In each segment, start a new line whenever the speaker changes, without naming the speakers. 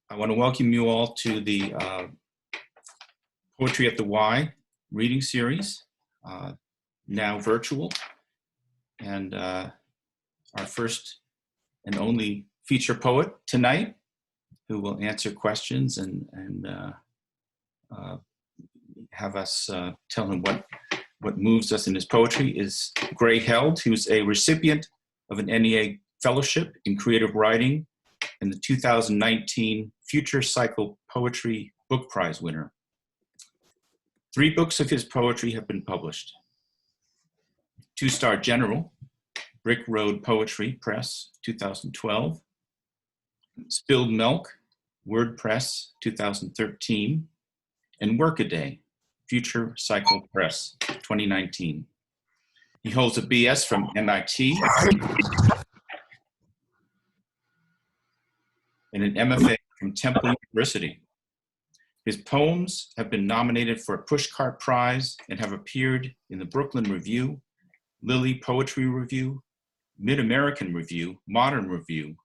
I want to welcome you all to the Poetry at the Y reading series, now virtual. And our first and only feature poet tonight, who will answer questions and have us tell him what moves us in his poetry, is Gray Held, who's a recipient of an NEA Fellowship in Creative Writing and the 2019 Future Cycle Poetry Book Prize winner. 3 books of his poetry have been published. 2-Star General, Brick Road Poetry Press, 2012. Spilled Milk, WordPress, 2013. And Workaday, Future Cycle Press, 2019. He holds a BS from MIT and an MFA from Temple University. His poems have been nominated for a Pushcart Prize and have appeared in the Brooklyn Review, Lilly Poetry Review, Mid-American Review, Modern Review,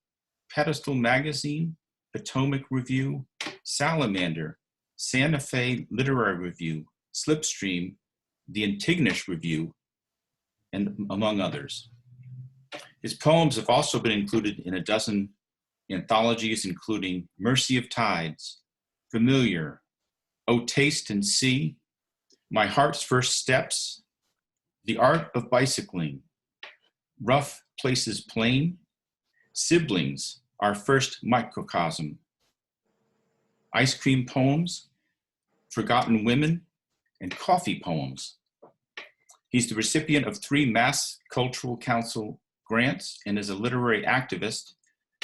Pedestal Magazine, Potomac Review, Salamander, Santa Fe Literary Review, Slipstream, the Antigonish Review, and among others. His poems have also been included in a dozen anthologies, including Mercy of Tides, Familiar, Oh Taste and See, My Heart's First Steps, The Art of Bicycling, Rough Places Plain, Siblings, Our First Microcosm, Ice Cream Poems, Forgotten Women, and Coffee Poems. He's the recipient of 3 Mass Cultural Council grants and is a literary activist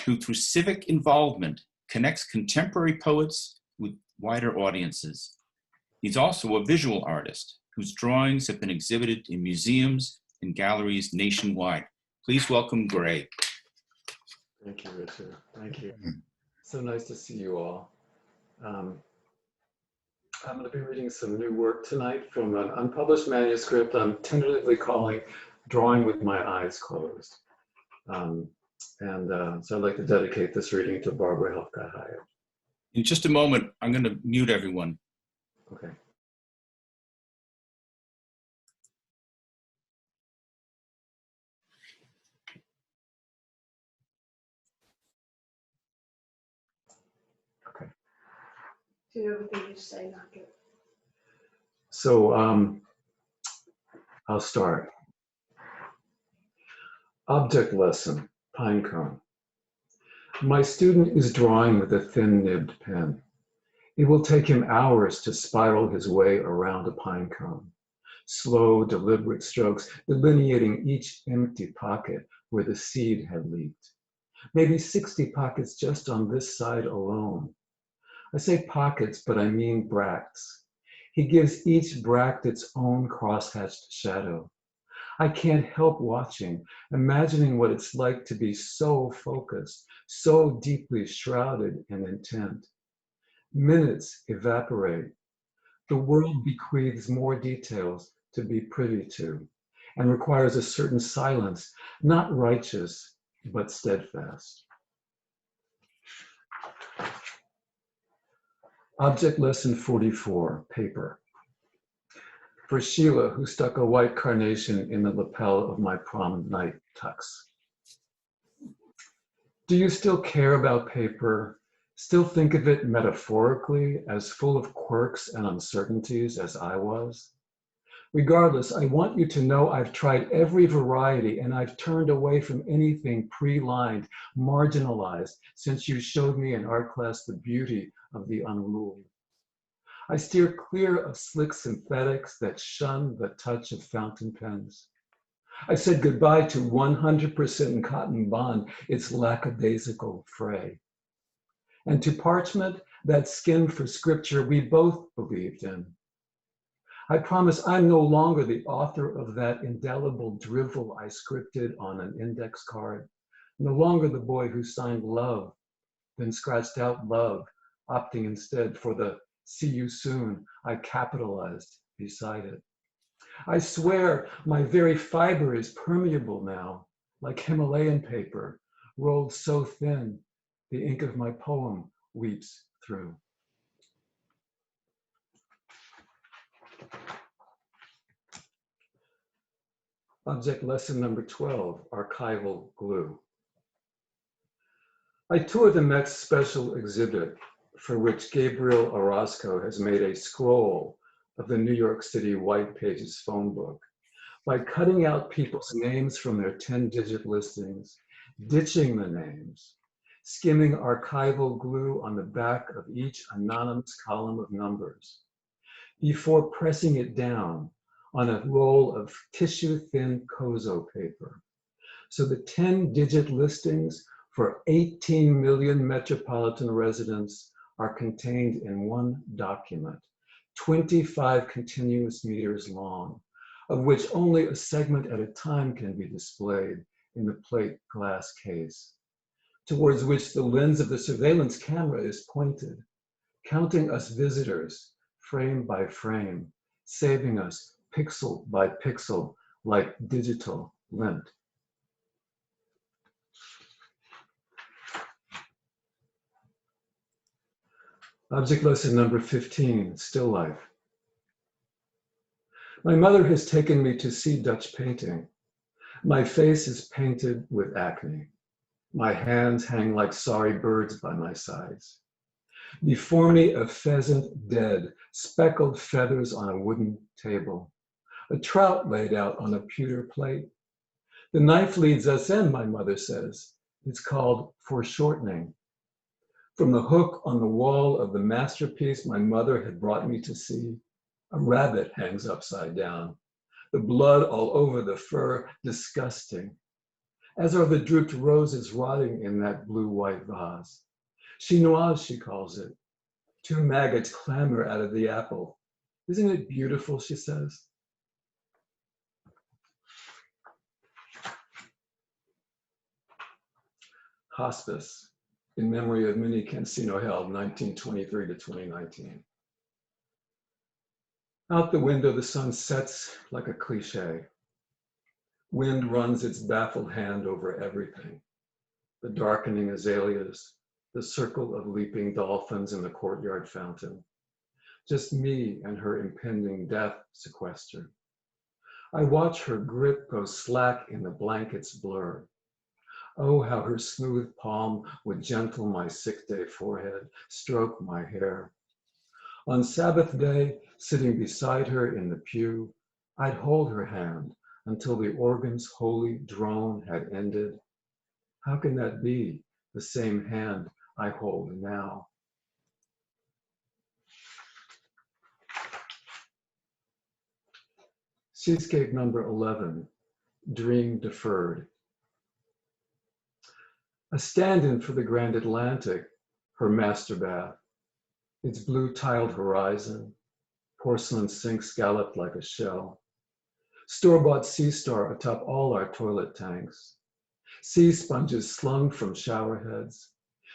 who, through civic involvement, connects contemporary poets with wider audiences. He's also a visual artist whose drawings have been exhibited in museums and galleries nationwide. Please welcome Gray.
Thank you, Richard. Thank you. So nice to see you all. I'm going to be reading some new work tonight from an unpublished manuscript I'm tentatively calling Drawing with My Eyes Closed. So I'd like to dedicate this reading to Barbara Helfgott-Hyatt.
In just a moment, I'm going to mute everyone.
Okay. Okay.
Do everything you say, not good.
So I'll start. Object lesson, pinecone. My student is drawing with a thin-nibbed pen. It will take him hours to spiral his way around a pine cone. Slow, deliberate strokes delineating each empty pocket where the seed had leaked. Maybe 60 pockets just on this side alone. I say pockets, but I mean bracts. He gives each bract its own crosshatched shadow. I can't help watching, imagining what it's like to be so focused, so deeply shrouded in intent. Minutes evaporate. The world bequeaths more details to be privy to and requires a certain silence, not righteous, but steadfast. Object lesson 44, paper. For Sheila, who stuck a white carnation in the lapel of my prom night tux. Do you still care about paper? Still think of it metaphorically as full of quirks and uncertainties as I was? Regardless, I want you to know I've tried every variety and I've turned away from anything pre-lined, marginalized, since you showed me in art class the beauty of the unruly. I steer clear of slick synthetics that shun the touch of fountain pens. I said goodbye to 100% cotton bond, its lackadaisical fray. And to parchment, that skin for scripture we both believed in. I promise I'm no longer the author of that indelible drivel I scripted on an index card, no longer the boy who signed love, then scratched out love, opting instead for the see you soon I capitalized beside it. I swear my very fiber is permeable now, like Himalayan paper, rolled so thin, the ink of my poem weeps through. Object lesson number 12, archival glue. I toured the Met's special exhibit, for which Gabriel Orozco has made a scroll of the New York City White Pages phone book by cutting out people's names from their 10-digit listings, ditching the names, skimming archival glue on the back of each anonymous column of numbers, before pressing it down on a roll of tissue-thin Kozo paper. So the 10-digit listings for 18 million metropolitan residents are contained in one document, 25 continuous meters long, of which only a segment at a time can be displayed in the plate glass case, towards which the lens of the surveillance camera is pointed, counting us visitors frame by frame, saving us pixel by pixel like digital lint. Object lesson number 15, still life. My mother has taken me to see Dutch painting. My face is painted with acne. My hands hang like sorry birds by my sides. Before me, a pheasant dead, speckled feathers on a wooden table. A trout laid out on a pewter plate. The knife leads us in, my mother says. It's called foreshortening. From the hook on the wall of the masterpiece my mother had brought me to see, a rabbit hangs upside down, the blood all over the fur, disgusting, as are the drooped roses rotting in that blue-white vase. Chinoise, she calls it. 2 maggots clamber out of the apple. Isn't it beautiful, she says. Hospice, in memory of Minnie Cancino held 1923 to 2019. Out the window, the sun sets like a cliche. Wind runs its baffled hand over everything. The darkening azaleas, the circle of leaping dolphins in the courtyard fountain. Just me and her impending death sequestered. I watch her grip go slack in the blanket's blur. Oh, how her smooth palm would gentle my sick day forehead, stroke my hair. On Sabbath day, sitting beside her in the pew, I'd hold her hand until the organ's holy drone had ended. How can that be the same hand I hold now? Seascape number 11, Dream Deferred. A stand-in for the Grand Atlantic, her master bath, its blue tiled horizon, porcelain sink scalloped like a shell, store-bought sea star atop all our toilet tanks, sea sponges slung from shower heads.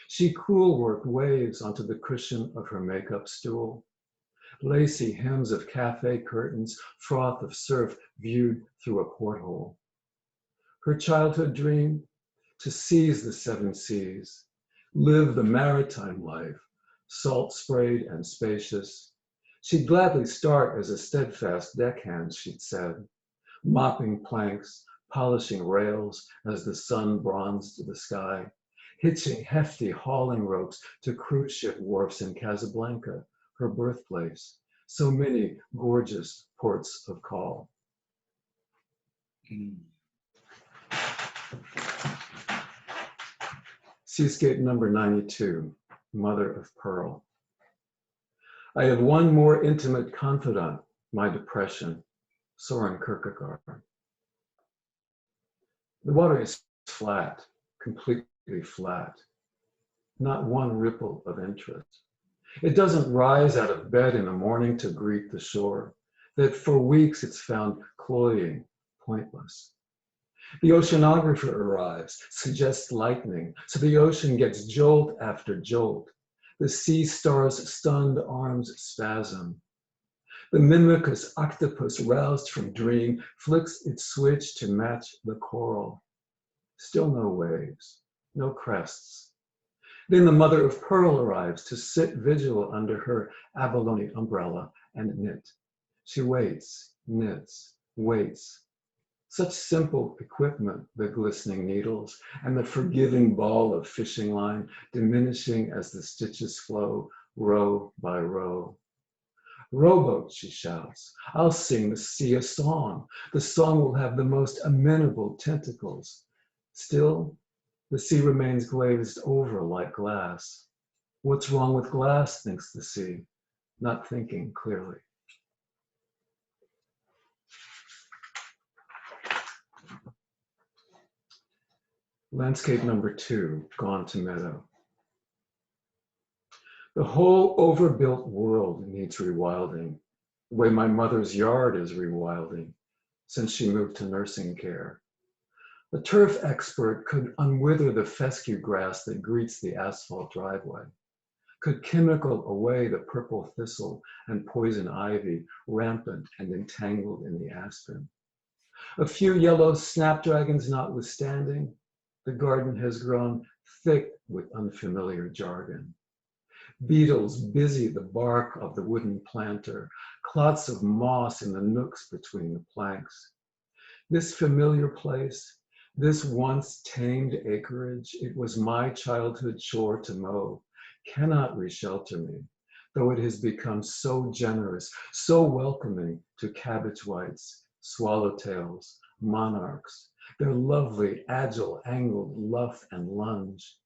She cool worked waves onto the cushion of her makeup stool, lacy hems of cafe curtains, froth of surf viewed through a porthole. Her childhood dream, to seize the 7 seas, live the maritime life, salt sprayed and spacious. She'd gladly start as a steadfast deckhand, she'd said, mopping planks, polishing rails as the sun bronzed the sky, hitching hefty hauling ropes to cruise ship wharfs in Casablanca, her birthplace, so many gorgeous ports of call. Seascape number 92, Mother of Pearl. I have one more intimate confidant, my depression, Soren Kierkegaard. The water is flat, completely flat, not one ripple of interest. It doesn't rise out of bed in the morning to greet the shore, that for weeks it's found cloying, pointless. The oceanographer arrives, suggests lightning, so the ocean gets jolt after jolt. The sea star's stunned arms spasm. The mimicus octopus, roused from dream, flicks its switch to match the coral. Still no waves, no crests. Then the mother of pearl arrives to sit vigil under her abalone umbrella and knit. She waits, knits, waits. Such simple equipment, the glistening needles and the forgiving ball of fishing line diminishing as the stitches flow, row by row. Rowboat, she shouts, I'll sing the sea a song. The song will have the most amenable tentacles. Still, the sea remains glazed over like glass. What's wrong with glass, thinks the sea, not thinking clearly. Landscape number 2, Gone to Meadow. The whole overbuilt world needs rewilding, the way my mother's yard is rewilding since she moved to nursing care. The turf expert could unwither the fescue grass that greets the asphalt driveway, could chemical away the purple thistle and poison ivy rampant and entangled in the aspen. A few yellow snapdragons notwithstanding, the garden has grown thick with unfamiliar jargon. Beetles busy the bark of the wooden planter, clots of moss in the nooks between the planks. This familiar place, this once tamed acreage, it was my childhood chore to mow, cannot reshelter me, though it has become so generous, so welcoming to cabbage whites, swallowtails, monarchs, their lovely, agile, angled luff and lunge,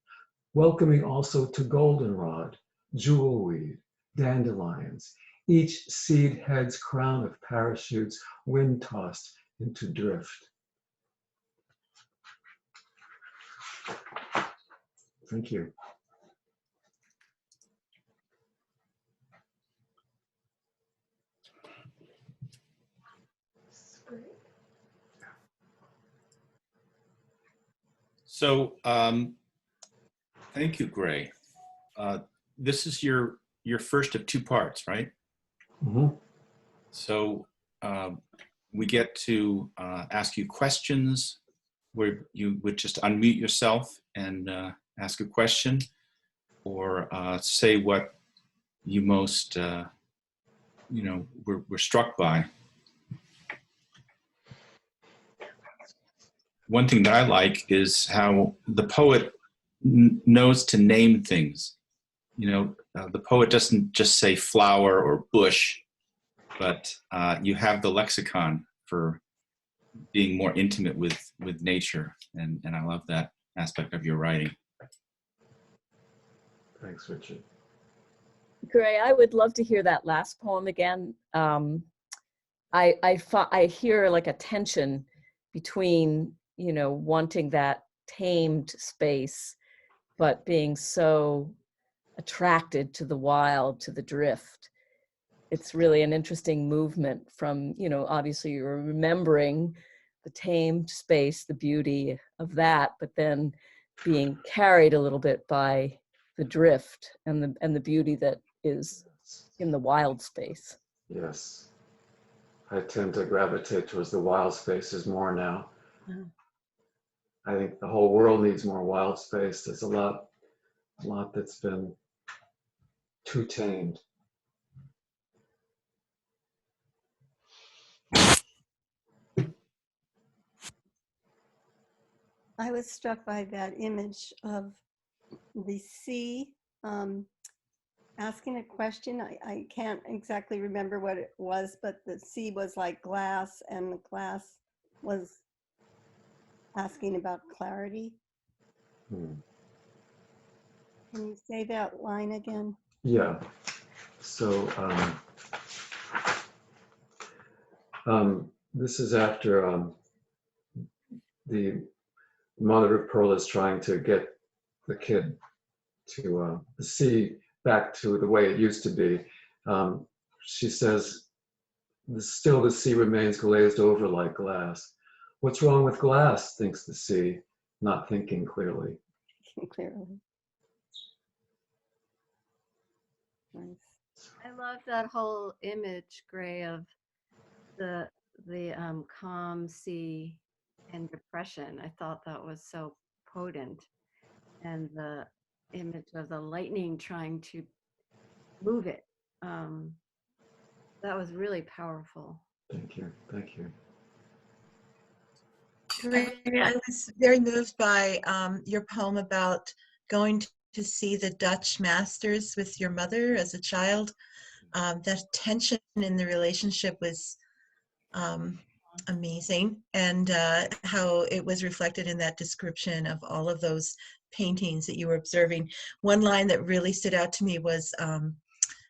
welcoming also to goldenrod, jewelweed, dandelions, each seed head's crown of parachutes wind-tossed into drift. Thank you.
This is great.
So thank you, Gray. This is your first of 2 parts, right?
Mm-hmm.
So we get to ask you questions where you would just unmute yourself and ask a question, or say what you most were struck by. One thing that I like is how the poet knows to name things. The poet doesn't just say flower or bush, but you have the lexicon for being more intimate with nature, and I love that aspect of your writing.
Thanks, Richard.
Gray, I would love to hear that last poem again. I hear like a tension between, wanting that tamed space, but being so attracted to the wild, to the drift. It's really an interesting movement from, obviously you're remembering the tamed space, the beauty of that, but then being carried a little bit by the drift and the beauty that is in the wild space.
Yes. I tend to gravitate towards the wild spaces more now. I think the whole world needs more wild space. There's a lot that's been too tamed.
I was struck by that image of the sea asking a question. I can't exactly remember what it was, but the sea was like glass and the glass was asking about clarity. Can you say that line again?
Yeah. So this is after the mother of pearl is trying to get the kid to see back to the way it used to be. She says, still the sea remains glazed over like glass. What's wrong with glass, thinks the sea, not thinking clearly.
Clearly. Nice.
I love that whole image, Gray, of the calm sea and depression. I thought that was so potent, and the image of the lightning trying to move it. That was really powerful.
Thank you. Thank you.
I was very moved by your poem about going to see the Dutch masters with your mother as a child. That tension in the relationship was amazing, and how it was reflected in that description of all of those paintings that you were observing. One line that really stood out to me was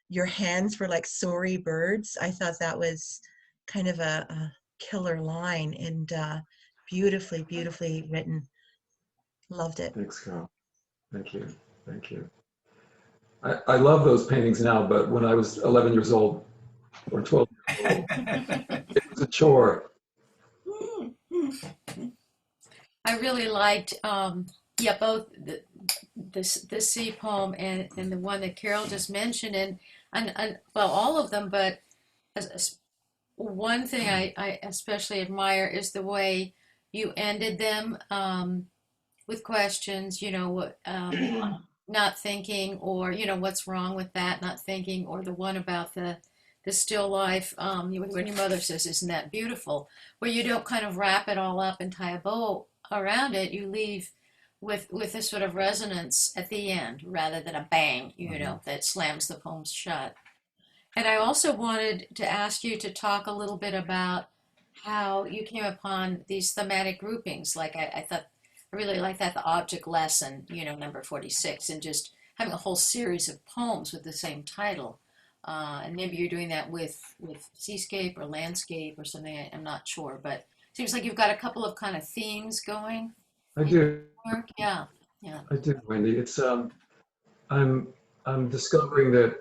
your hands were like sorry birds. I thought that was kind of a killer line, and beautifully, beautifully written. Loved it.
Thanks, Carol. Thank you. Thank you. I love those paintings now, but when I was 11 years old or 12 years old, it was a chore.
I really liked, yeah, both the sea poem and the one that Carol just mentioned, and well, all of them. But one thing I especially admire is the way you ended them with questions. You know, not thinking, or you know, what's wrong with that? Not thinking, or the one about the still life. When your mother says, "Isn't that beautiful?" Where you don't kind of wrap it all up and tie a bow around it, you leave with this sort of resonance at the end rather than a bang, you know, that slams the poem shut. And I also wanted to ask you to talk a little bit about how you came upon these thematic groupings. Like I thought, I really like that, the object lesson, you know, number 46, and just having a whole series of poems with the same title. And maybe you're doing that with seascape or landscape or something. I'm not sure, but seems like you've got a couple of kind of themes going
I
in
do.
your work. Yeah, yeah.
I do, Wendy. It's I'm discovering that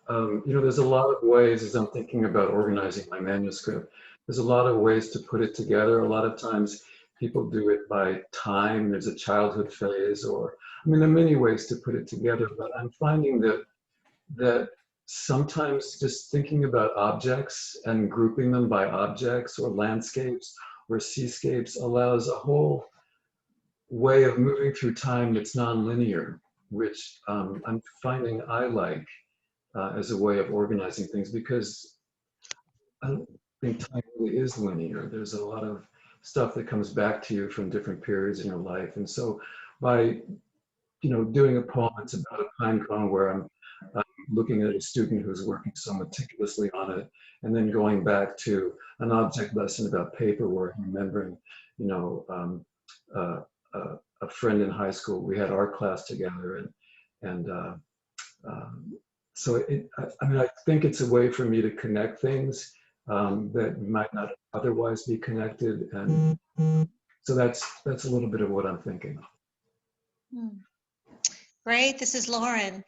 you know, there's a lot of ways as I'm thinking about organizing my manuscript. There's a lot of ways to put it together. A lot of times people do it by time. There's a childhood phase, or I mean, there are many ways to put it together. But I'm finding that sometimes just thinking about objects and grouping them by objects or landscapes or seascapes allows a whole way of moving through time that's non-linear, which I'm finding I like as a way of organizing things, because I don't think time really is linear. There's a lot of stuff that comes back to you from different periods in your life. And so by, you know, doing a poem that's about a pine cone where I'm looking at a student who's working so meticulously on it, and then going back to an object lesson about paper where I'm remembering, you know, a friend in high school. We had art class together, and so I mean, I think it's a way for me to connect things that might not otherwise be connected, and so that's a little bit of what I'm thinking.
Great. This is Lauren.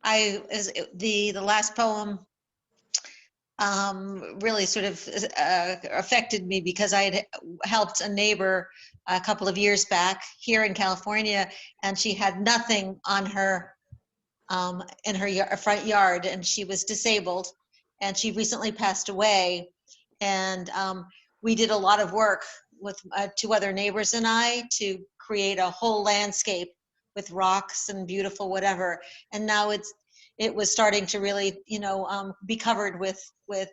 The last poem really sort of affected me because I had helped a neighbor a couple of years back here in California, and she had nothing on her in her front yard, and she was disabled, and she recently passed away. And we did a lot of work with 2 other neighbors and I to create a whole landscape with rocks and beautiful whatever. And now it was starting to really, you know, be covered with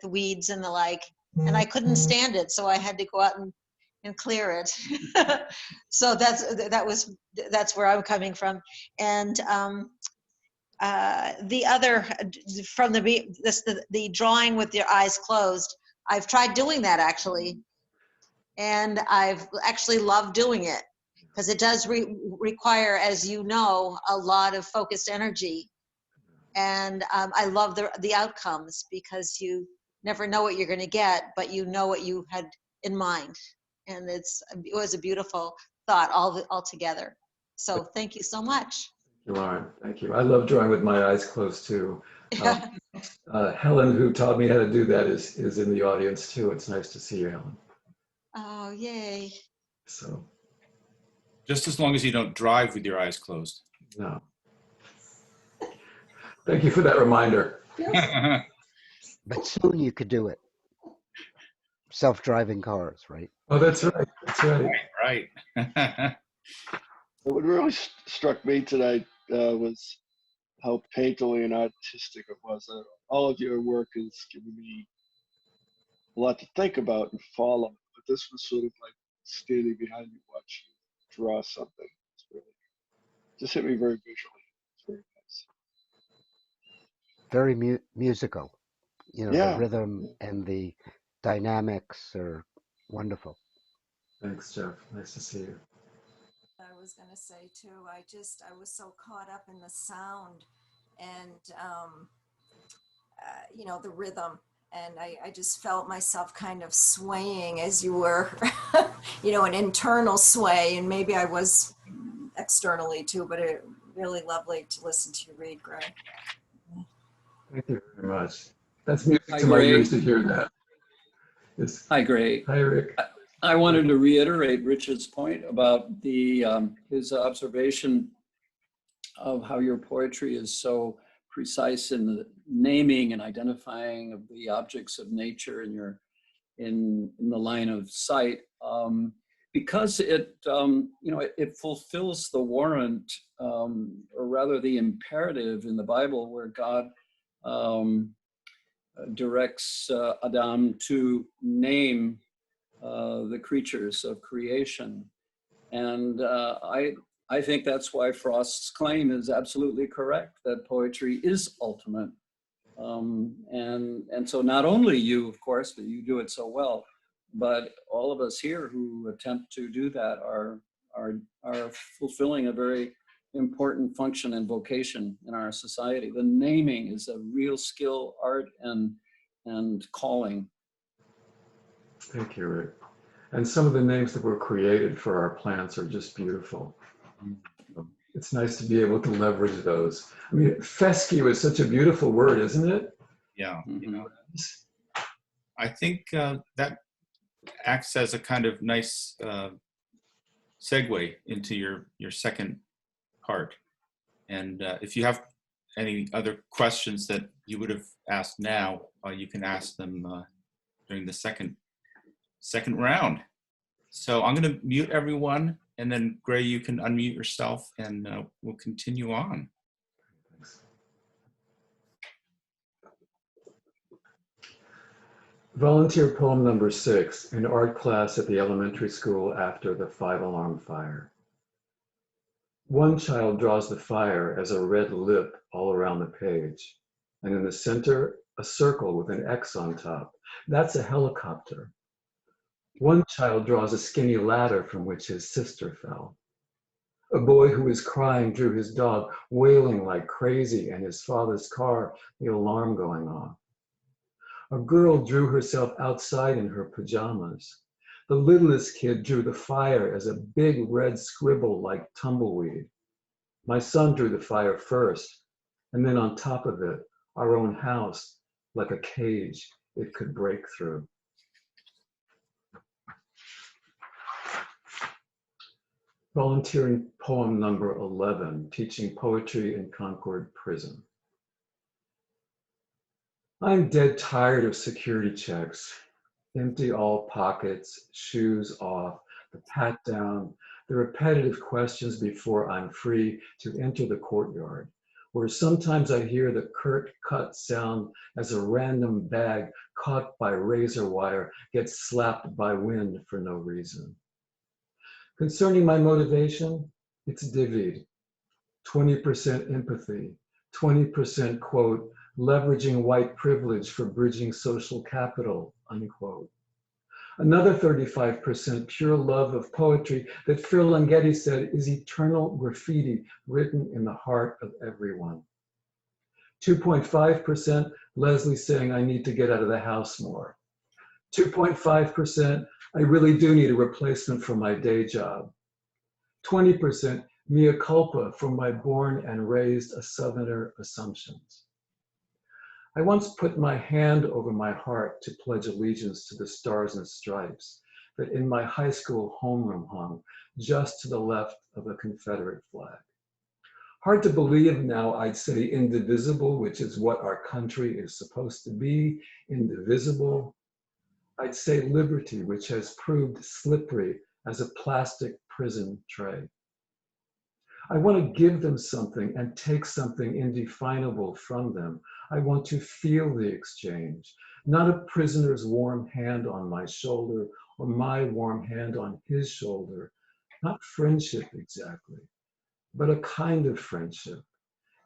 weeds and the like. And I couldn't stand it, so I had to go out and clear it. So that's where I'm coming from. And the other, from the drawing with your eyes closed, I've tried doing that actually, and I've actually loved doing it because it does require, as you know, a lot of focused energy. And I love the outcomes because you never know what you're going to get, but you know what you had in mind. And it was a beautiful thought all together. So thank you so much.
Lauren, thank you. I love drawing with my eyes closed too. Helen, who taught me how to do that, is in the audience too. It's nice to see you, Helen.
Oh, yay.
So.
Just as long as you don't drive with your eyes closed.
No. Thank you for that reminder.
But soon you could do it. Self-driving cars, right?
Oh, that's right. That's right.
Right.
What really struck me tonight was how painterly and artistic it was. All of your work has given me a lot to think about and follow, but this was sort of like standing behind you watching you draw something. It's really just hit me very visually. It's very nice.
Very musical. You know, the
Yeah.
rhythm and the dynamics are wonderful.
Thanks, Jeff. Nice to see you.
I was going to say too, I was so caught up in the sound and, you know, the rhythm. And I just felt myself kind of swaying as you were, you know, an internal sway. And maybe I was externally too, but it really lovely to listen to you read, Gray.
Thank you very much. That's music
Hi,
to my
Gray.
ears to hear that. Yes.
Hi, Gray.
Hi, Rick.
I wanted to reiterate Rich's point about the his observation of how your poetry is so precise in the naming and identifying of the objects of nature in your in the line of sight, because it you know it fulfills the warrant, or rather the imperative in the Bible, where God directs Adam to name the creatures of creation. And I think that's why Frost's claim is absolutely correct, that poetry is ultimate. And so not only you, of course, but you do it so well, but all of us here who attempt to do that are fulfilling a very important function and vocation in our society. The naming is a real skill, art, and calling.
Thank you, Rick. And some of the names that were created for our plants are just beautiful. It's nice to be able to leverage those. I mean, fescue is such a beautiful word, isn't it?
Yeah.
Mm-hmm.
You know, I think that acts as a kind of nice segue into your second part. And if you have any other questions that you would have asked now, you can ask them during the second round. So I'm going to mute everyone, and then Gray, you can unmute yourself, and we'll continue on.
Thanks. Volunteer poem number 6 in art class at the elementary school after the 5-alarm fire. One child draws the fire as a red lip all around the page, and in the center, a circle with an X on top. That's a helicopter. One child draws a skinny ladder from which his sister fell. A boy who is crying drew his dog wailing like crazy and his father's car, the alarm going off. A girl drew herself outside in her pajamas. The littlest kid drew the fire as a big red scribble like tumbleweed. My son drew the fire first, and then on top of it, our own house, like a cage it could break through. Volunteering poem number 11, teaching poetry in Concord Prison. I'm dead tired of security checks. Empty all pockets, shoes off, the pat down, the repetitive questions before I'm free to enter the courtyard, where sometimes I hear the curt cut sound as a random bag caught by razor wire gets slapped by wind for no reason. Concerning my motivation, it's divvied. 20% empathy, 20% quote, leveraging white privilege for bridging social capital, unquote. Another 35% pure love of poetry that Ferlinghetti said is eternal graffiti written in the heart of everyone. 2.5% Leslie saying I need to get out of the house more. 2.5% I really do need a replacement for my day job. 20% mea culpa for my born and raised a Southerner assumptions. I once put my hand over my heart to pledge allegiance to the stars and stripes that in my high school homeroom hung just to the left of a Confederate flag. Hard to believe now I'd say indivisible, which is what our country is supposed to be, indivisible. I'd say liberty, which has proved slippery as a plastic prison tray. I want to give them something and take something indefinable from them. I want to feel the exchange, not a prisoner's warm hand on my shoulder or my warm hand on his shoulder, not friendship exactly, but a kind of friendship.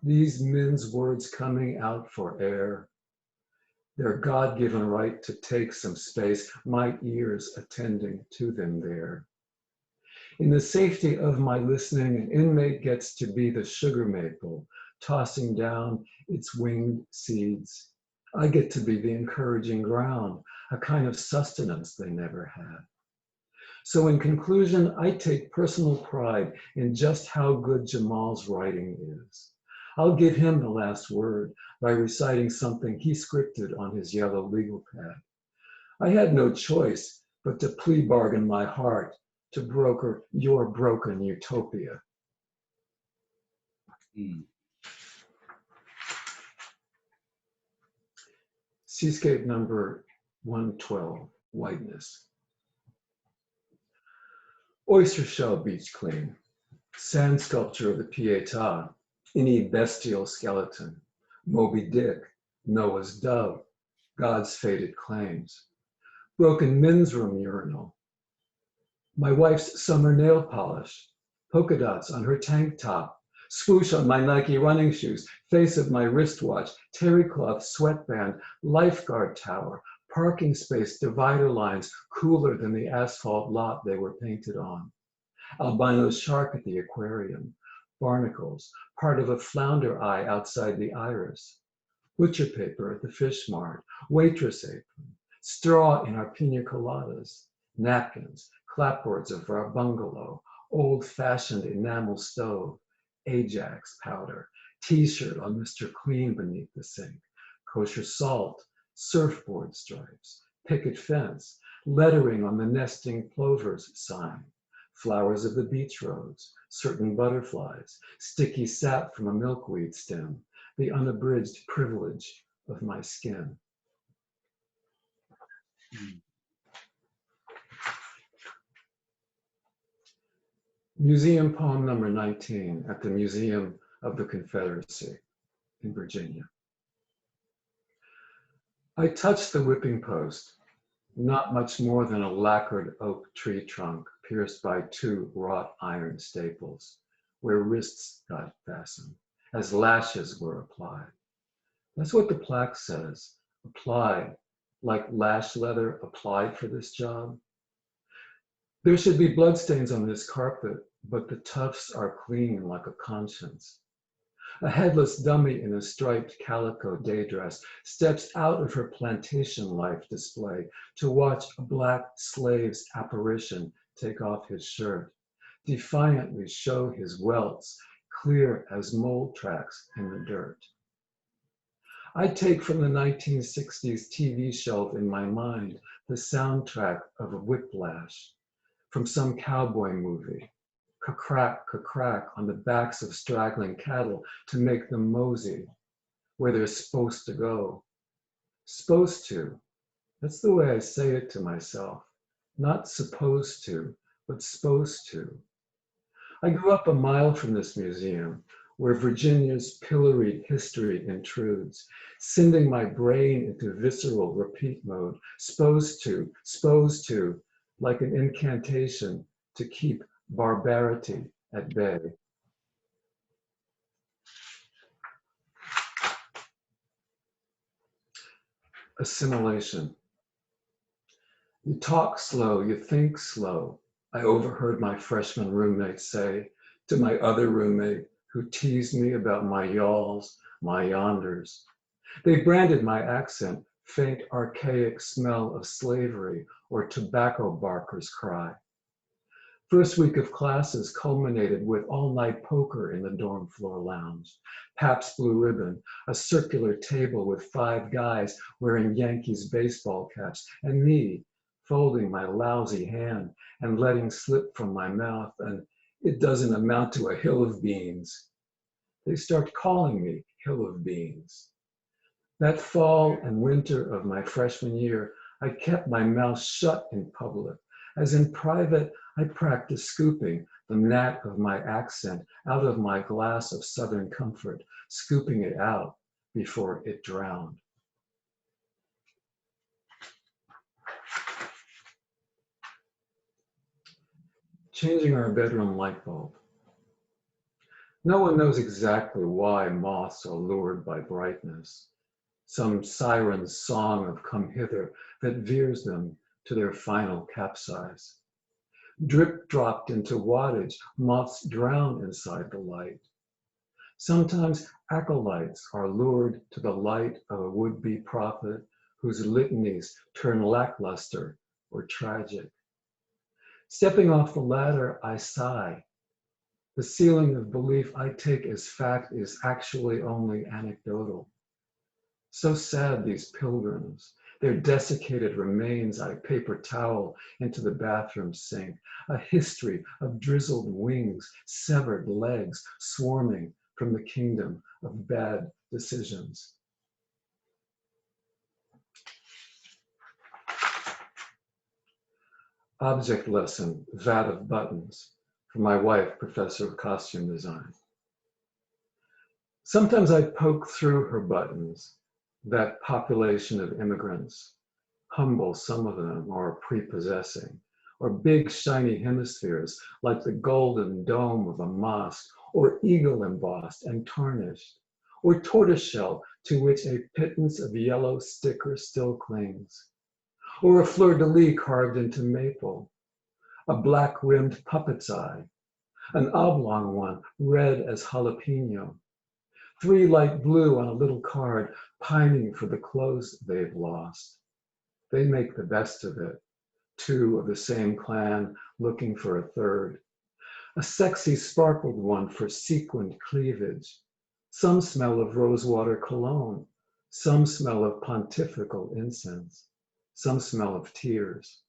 These men's words coming out for air, their God-given right to take some space, my ears attending to them there. In the safety of my listening, an inmate gets to be the sugar maple, tossing down its winged seeds. I get to be the encouraging ground, a kind of sustenance they never had. So in conclusion, I take personal pride in just how good Jamal's writing is. I'll give him the last word by reciting something he scripted on his yellow legal pad. I had no choice but to plea bargain my heart to broker your broken utopia. Seascape number 112, whiteness. Oyster shell beach clean, sand sculpture of the Pietà, any bestial skeleton, Moby Dick, Noah's dove, God's faded claims, broken men's room urinal, my wife's summer nail polish, polka dots on her tank top, swoosh on my Nike running shoes, face of my wristwatch, terry cloth sweatband, lifeguard tower, parking space divider lines cooler than the asphalt lot they were painted on, albino shark at the aquarium, barnacles, part of a flounder eye outside the iris, butcher paper at the fish mart, waitress apron, straw in our pina coladas, napkins, clapboards of our bungalow, old-fashioned enamel stove, Ajax powder, t-shirt on Mr. Clean beneath the sink, kosher salt, surfboard stripes, picket fence, lettering on the nesting plovers sign, flowers of the beach rose, certain butterflies, sticky sap from a milkweed stem, the unabridged privilege of my skin. Museum poem number 19 at the Museum of the Confederacy in Virginia. I touched the whipping post, not much more than a lacquered oak tree trunk pierced by 2 wrought iron staples, where wrists got fastened, as lashes were applied. That's what the plaque says, applied, like lash leather applied for this job. There should be bloodstains on this carpet, but the tufts are clean like a conscience. A headless dummy in a striped calico day dress steps out of her plantation life display to watch a black slave's apparition take off his shirt, defiantly show his welts clear as mole tracks in the dirt. I take from the 1960s TV shelf in my mind the soundtrack of a Whiplash from some cowboy movie. Ka-crack, ka-crack on the backs of straggling cattle to make them mosey where they're supposed to go. Supposed to, that's the way I say it to myself. Not supposed to, but supposed to. I grew up a mile from this museum where Virginia's pilloried history intrudes, sending my brain into visceral repeat mode, supposed to, like an incantation to keep barbarity at bay. Assimilation. You talk slow, you think slow, I overheard my freshman roommate say to my other roommate who teased me about my yalls, my yonders. They branded my accent faint archaic smell of slavery or tobacco barker's cry. First week of classes culminated with all-night poker in the dorm floor lounge, Pabst Blue Ribbon, a circular table with 5 guys wearing Yankees baseball caps, and me folding my lousy hand and letting slip from my mouth, and it doesn't amount to a hill of beans. They start calling me Hill of Beans. That fall and winter of my freshman year, I kept my mouth shut in public. As in private, I practiced scooping, the gnat of my accent out of my glass of Southern comfort, scooping it out before it drowned. Changing our bedroom light bulb. No one knows exactly why moths are lured by brightness, some siren's song of come hither that veers them to their final capsize. Drip dropped into wattage, moths drown inside the light. Sometimes acolytes are lured to the light of a would-be prophet whose litanies turn lackluster or tragic. Stepping off the ladder, I sigh. The ceiling of belief I take as fact is actually only anecdotal. So sad, these pilgrims. Their desiccated remains I paper towel into the bathroom sink. A history of drizzled wings, severed legs, swarming from the kingdom of bad decisions. Object lesson, vat of buttons, for my wife, professor of costume design. Sometimes I poke through her buttons, that population of immigrants, humble some of them or prepossessing, or big shiny hemispheres like the golden dome of a mosque, or eagle embossed and tarnished, or tortoiseshell to which a pittance of yellow sticker still clings, or a fleur-de-lis carved into maple, a black-rimmed puppet's eye, an oblong one red as jalapeno, 3 light blue on a little card, pining for the clothes they've lost. They make the best of it, 2 of the same clan looking for a third. A sexy sparkled one for sequined cleavage. Some smell of rosewater cologne, some smell of pontifical incense, some smell of tears.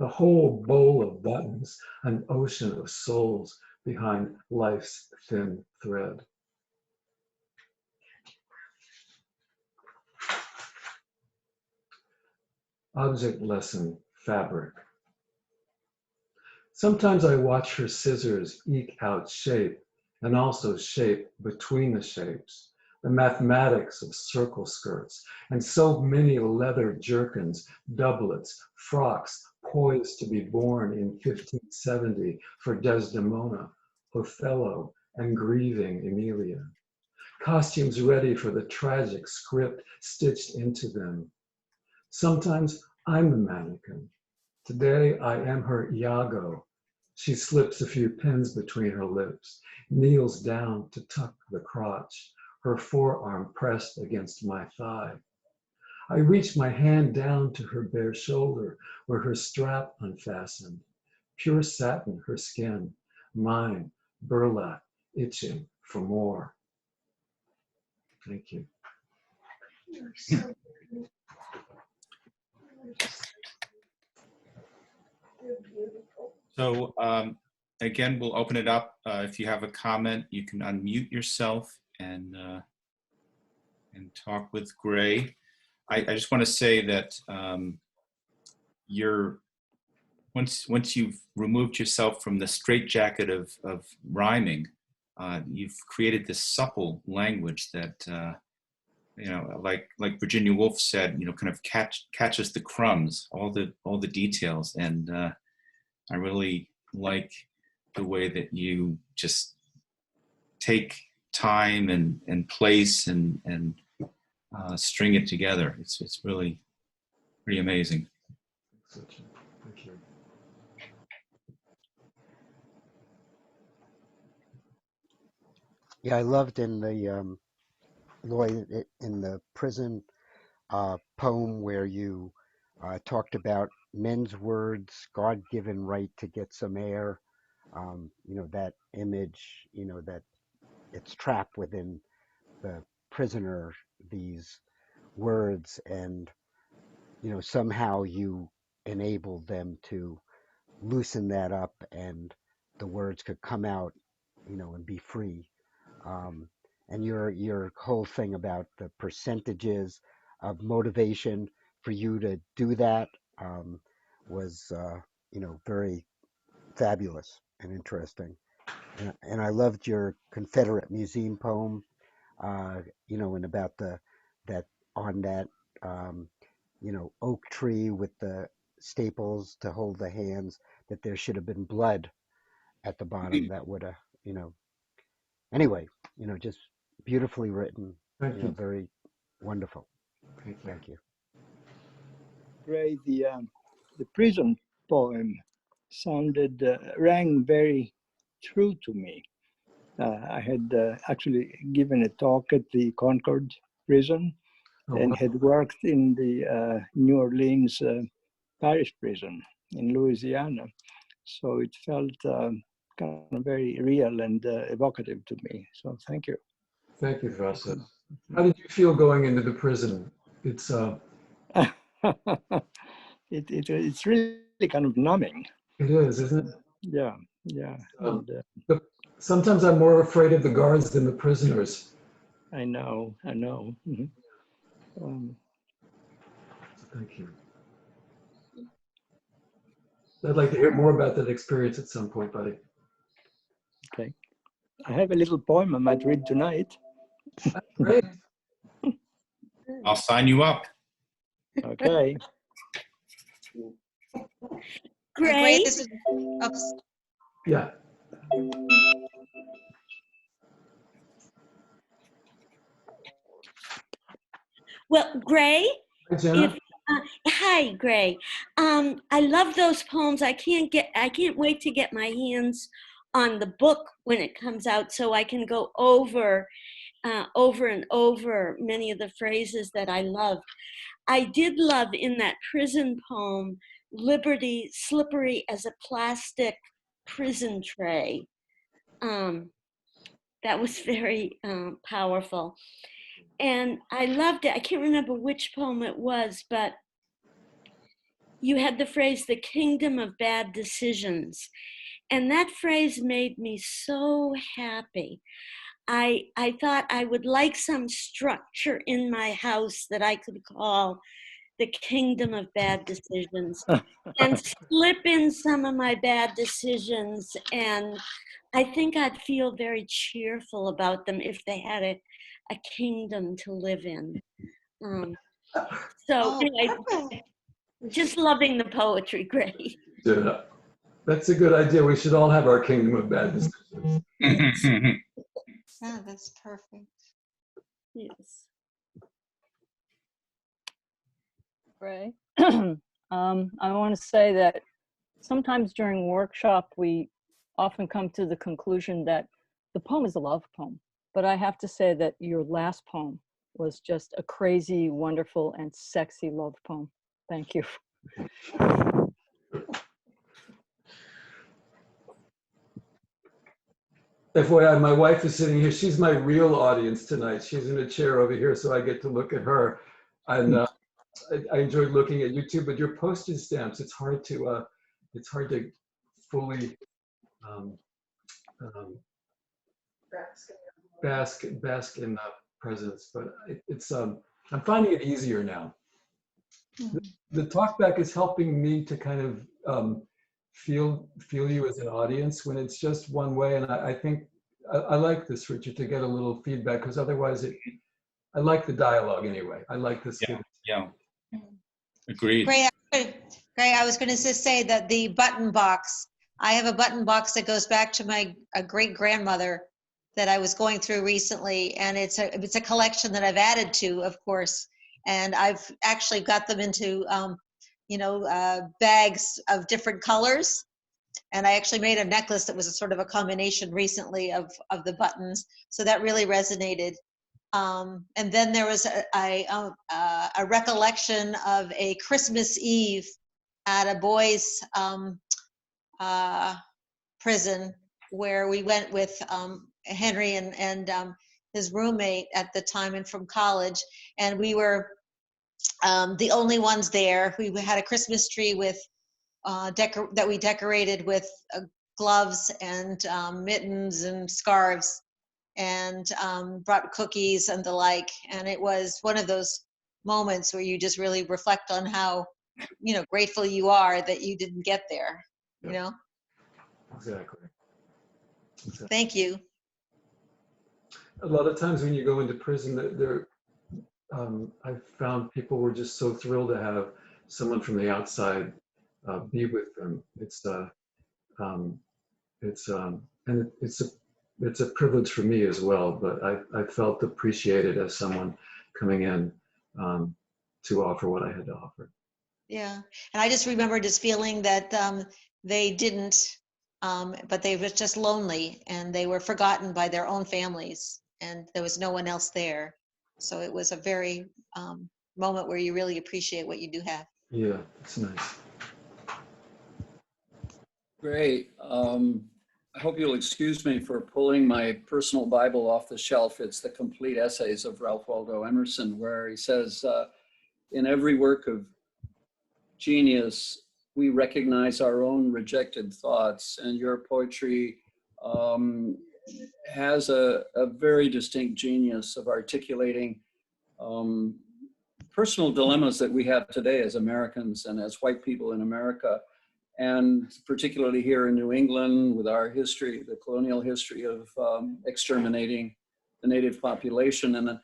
A whole bowl of buttons, an ocean of souls behind life's thin thread. Object lesson, fabric. Sometimes I watch her scissors eke out shape and also shape between the shapes, the mathematics of circle skirts, and so many leather jerkins, doublets, frocks poised to be born in 1570 for Desdemona, Othello, and grieving Emilia. Costumes ready for the tragic script stitched into them. Sometimes I'm the mannequin. Today I am her Iago. She slips a few pins between her lips, kneels down to tuck the crotch, her forearm pressed against my thigh. I reach my hand down to her bare shoulder where her strap unfastened. Pure satin, her skin, mine, burlap, itching for more. Thank you.
You're so good. They're beautiful.
So again, we'll open it up. If you have a comment, you can unmute yourself and talk with Gray. I just want to say that once you've removed yourself from the straitjacket of rhyming, you've created this supple language that like Virginia Woolf said, kind of catches the crumbs, all the details, and I really like the way that you just take time and place and string it together. It's really pretty amazing.
Thank you.
Yeah, I loved in the Lloyd in the prison poem where you talked about men's words, God-given right to get some air. That image, that it's trapped within the prisoner, these words, and somehow you enabled them to loosen that up and the words could come out, and be free. And your whole thing about the percentages of motivation for you to do that was very fabulous and interesting. And I loved your Confederate Museum poem, and about that on that, um, oak tree with the staples to hold the hands, that there should have been blood at the bottom that would have, anyway, just beautifully written,
Thank you.
very wonderful.
Thank you.
Thank you.
Gray, the prison poem rang very true to me. I had actually given a talk at the Concord prison
Oh,
and
wow.
had worked in the New Orleans parish prison in Louisiana. So it felt kind of very real and evocative to me. So thank you.
Thank you, Vasa. How did you feel going into the prison? It's
It's really kind of numbing.
it is, isn't it?
Yeah, yeah. And,
Sometimes I'm more afraid of the guards than the prisoners.
I know. Mhm.
Thank you. I'd like to hear more about that experience at some point, buddy.
Okay. I have a little poem I might read tonight.
Great.
I'll sign you up.
Okay.
Gray,
Great.
this is, oops.
Yeah.
Well, Gray,
Hi, Jenna.
hi, Gray. I love those poems. I can't wait to get my hands on the book when it comes out so I can go over and over many of the phrases that I love. I did love in that prison poem, Liberty slippery as a plastic prison tray. That was very powerful. And I loved it. I can't remember which poem it was, but you had the phrase, the kingdom of bad decisions. And that phrase made me so happy. I thought I would like some structure in my house that I could call the kingdom of bad decisions and slip in some of my bad decisions. And I think I'd feel very cheerful about them if they had a kingdom to live in. So
Oh,
anyway,
perfect.
just loving the poetry, Gray.
Jenna. That's a good idea. We should all have our kingdom of bad decisions.
Yeah, that's perfect.
Yes.
Ray. I want to say that sometimes during workshop, we often come to the conclusion that the poem is a love poem. But I have to say that your last poem was just a crazy, wonderful, and sexy love poem. Thank you.
FYI, my wife is sitting here. She's my real audience tonight. She's in a chair over here, so I get to look at her. And I enjoyed looking at you too. But your postage stamps, it's hard to fully bask in the presence. But I'm finding it easier now. The talkback is helping me to kind of feel you as an audience when it's just one way. And I think I like this, Richard, to get a little feedback, because otherwise I like the dialogue anyway. I like this.
Yeah. Agreed.
Gray, I was going to just say that the button box, I have a button box that goes back to my great grandmother that I was going through recently. And it's a collection that I've added to, of course. And I've actually got them into, bags of different colors. And I actually made a necklace that was a sort of a combination recently of the buttons. So that really resonated. And then there was a recollection of a Christmas Eve at a boys' prison where we went with Henry and his roommate at the time and from college. And we were the only ones there. We had a Christmas tree with that we decorated with gloves and mittens and scarves, and brought cookies and the like. And it was one of those moments where you just really reflect on how, grateful you are that you didn't get there,
Exactly.
Thank you.
A lot of times when you go into prison, I've found people were just so thrilled to have someone from the outside be with them. And it's a privilege for me as well. But I felt appreciated as someone coming in to offer what I had to offer.
Yeah, and I just remember this feeling that they didn't, but they were just lonely and they were forgotten by their own families, and there was no one else there. So it was a very moment where you really appreciate what you do have.
Yeah, it's nice.
Great. I hope you'll excuse me for pulling my personal Bible off the shelf. It's the complete essays of Ralph Waldo Emerson, where he says, in every work of genius, we recognize our own rejected thoughts, and your poetry has a very distinct genius of articulating personal dilemmas that we have today as Americans and as white people in America, and particularly here in New England with our history, the colonial history of exterminating the native population. And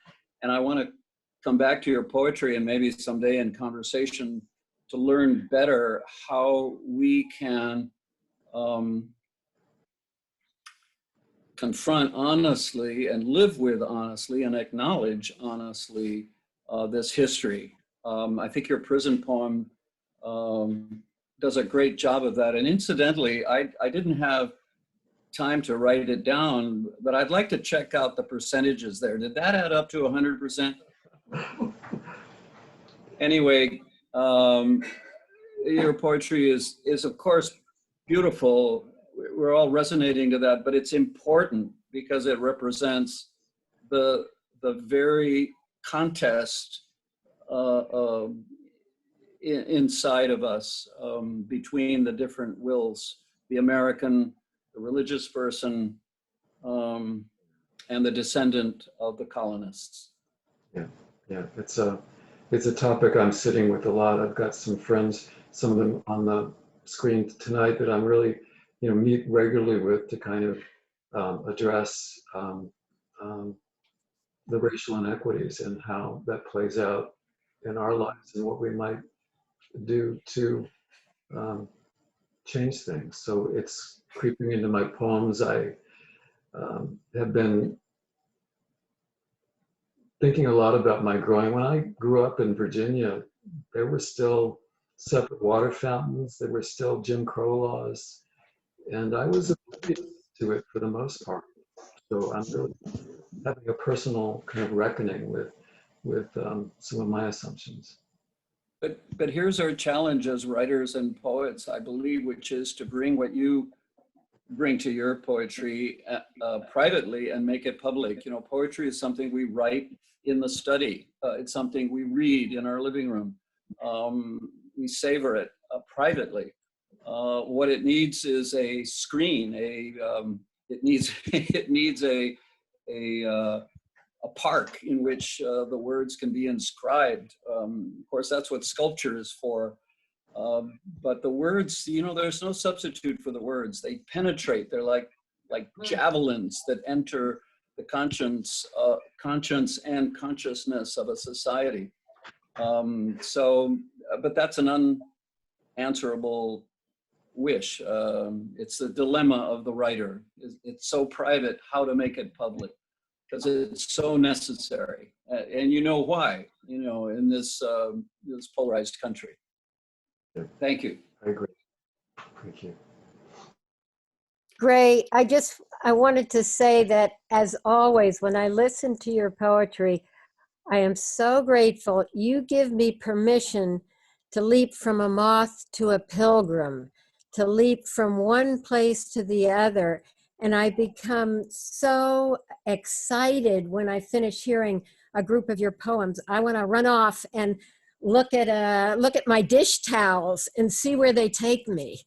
I want to come back to your poetry and maybe someday in conversation to learn better how we can confront honestly and live with honestly and acknowledge honestly this history. I think your prison poem does a great job of that. And incidentally, I didn't have time to write it down, but I'd like to check out the percentages there. Did that add up to 100%? Anyway, your poetry is of course beautiful. We're all resonating to that, but it's important because it represents the very contest inside of us between the different wills, the American, the religious person, and the descendant of the colonists.
Yeah, it's a topic I'm sitting with a lot. I've got some friends, some of them on the screen tonight, that I'm really, meet regularly with to kind of address the racial inequities and how that plays out in our lives and what we might do to change things. So it's creeping into my poems. I have been thinking a lot about my growing. When I grew up in Virginia, there were still separate water fountains. There were still Jim Crow laws, and I was oblivious to it for the most part. So I'm really having a personal kind of reckoning with some of my assumptions.
But here's our challenge as writers and poets, I believe, which is to bring what you bring to your poetry privately and make it public. Poetry is something we write in the study. It's something we read in our living room. We savor it privately. What it needs is a screen. It needs a park in which the words can be inscribed. Of course, that's what sculpture is for. But the words, there's no substitute for the words. They penetrate. They're like javelins that enter the conscience and consciousness of a society. But that's an unanswerable wish. It's the dilemma of the writer. It's so private, how to make it public, because it's so necessary. And you know why, in this polarized country. Thank you.
I agree. Thank you.
Gray, I wanted to say that, as always, when I listen to your poetry, I am so grateful. You give me permission to leap from a moth to a pilgrim, to leap from one place to the other. And I become so excited when I finish hearing a group of your poems. I want to run off and look at my dish towels and see where they take me.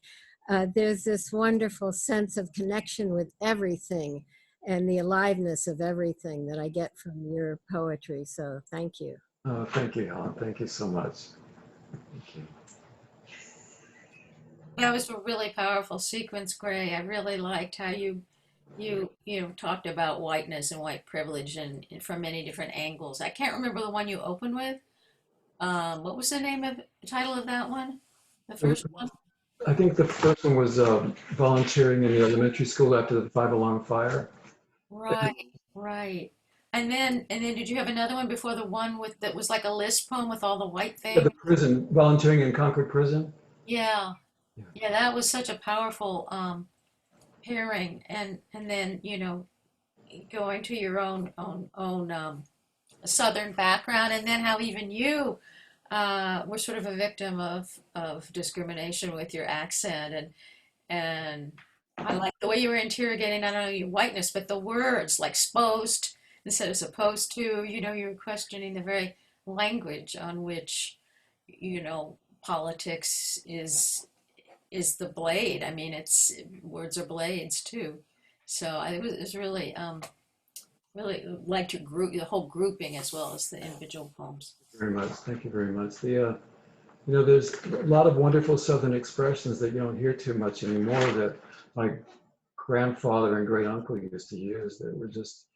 There's this wonderful sense of connection with everything and the aliveness of everything that I get from your poetry. So thank you.
Oh, thank you, Helen. Thank you so much. Thank you.
That was a really powerful sequence, Gray. I really liked how you you talked about whiteness and white privilege and from many different angles. I can't remember the one you opened with. What was the name of title of that one? The first one?
I think the first one was volunteering in the elementary school after the 5 alarm fire.
Right, right. And then did you have another one before the one with that was like a list poem with all the white
Yeah, the
things?
prison, volunteering in Concord Prison.
Yeah.
Yeah.
Yeah, that was such a powerful pairing and then, going to your own Southern background, and then how even you were sort of a victim of discrimination with your accent, and I like the way you were interrogating not only your whiteness but the words like "supposed" instead of "supposed to." You were questioning the very language on which politics is the blade. I mean, it's words are blades too. So it was really really liked your group, the whole grouping as well as the individual poems.
Very much. Thank you very much. There's a lot of wonderful Southern expressions that you don't hear too much anymore that my grandfather and great uncle used to use that were just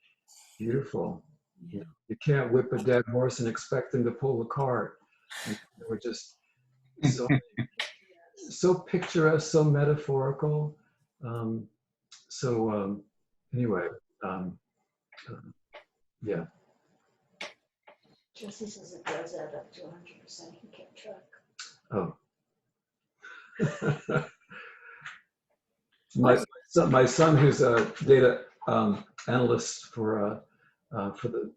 beautiful.
Yeah.
You can't whip a dead horse and expect them to pull the cart. And they were just so picturesque, so metaphorical. Anyway, yeah.
Jesse says it does add up to 100%. He kept track.
Oh. my son, who's a data analyst for the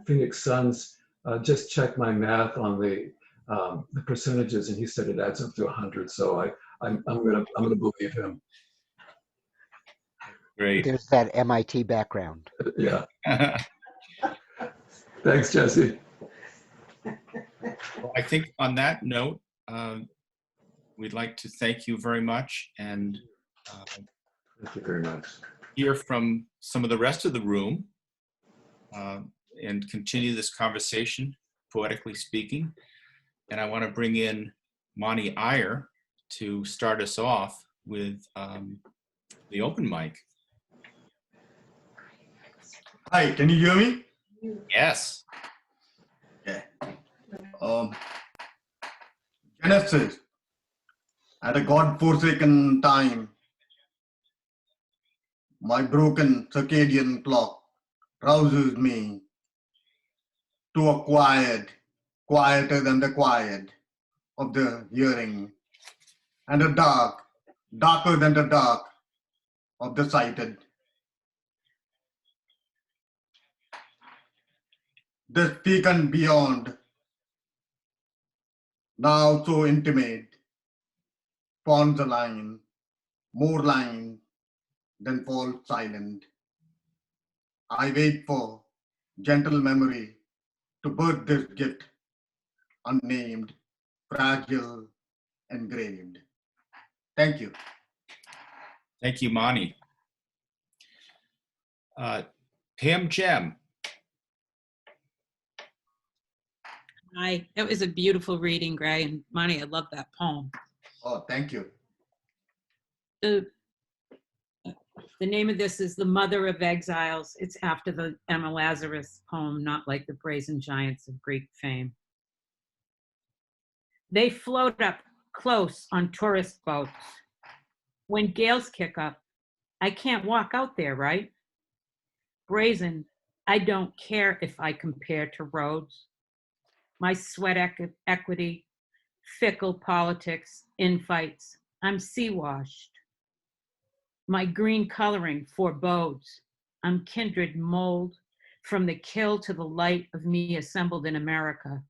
Phoenix Suns, just checked my math on the percentages, and he said it adds up to 100. So I'm gonna believe him.
Great.
There's that MIT background.
Yeah. Thanks, Jesse.
Well, I think on that note, we'd like to thank you very much and
thank you very much.
Hear from some of the rest of the room and continue this conversation, poetically speaking. And I want to bring in Monty Iyer to start us off with the open mic.
Hi, can you hear me?
Yes.
Okay. Genesis, at a God-forsaken time, my broken circadian clock rouses me to a quieter than the quiet of the hearing, and a darker than the dark of the sighted. This beacon beyond, now so intimate, forms a line, more line than falls silent. I wait for gentle memory to birth this gift, unnamed, fragile, engraved. Thank you.
Thank you, Monty. Pam Gem.
Hi, that was a beautiful reading, Gray, and Monty, I love that poem.
Oh, thank you.
The name of this is The Mother of Exiles. It's after the Emma Lazarus poem, Not Like the Brazen Giants of Greek Fame. They float up close on tourist boats. When gales kick up, I can't walk out there, right? Brazen, I don't care if I compare to roads. My sweat equity, fickle politics, infights, I'm sea-washed. My green coloring forebodes. I'm kindred mold from the kill to the light of me assembled in America.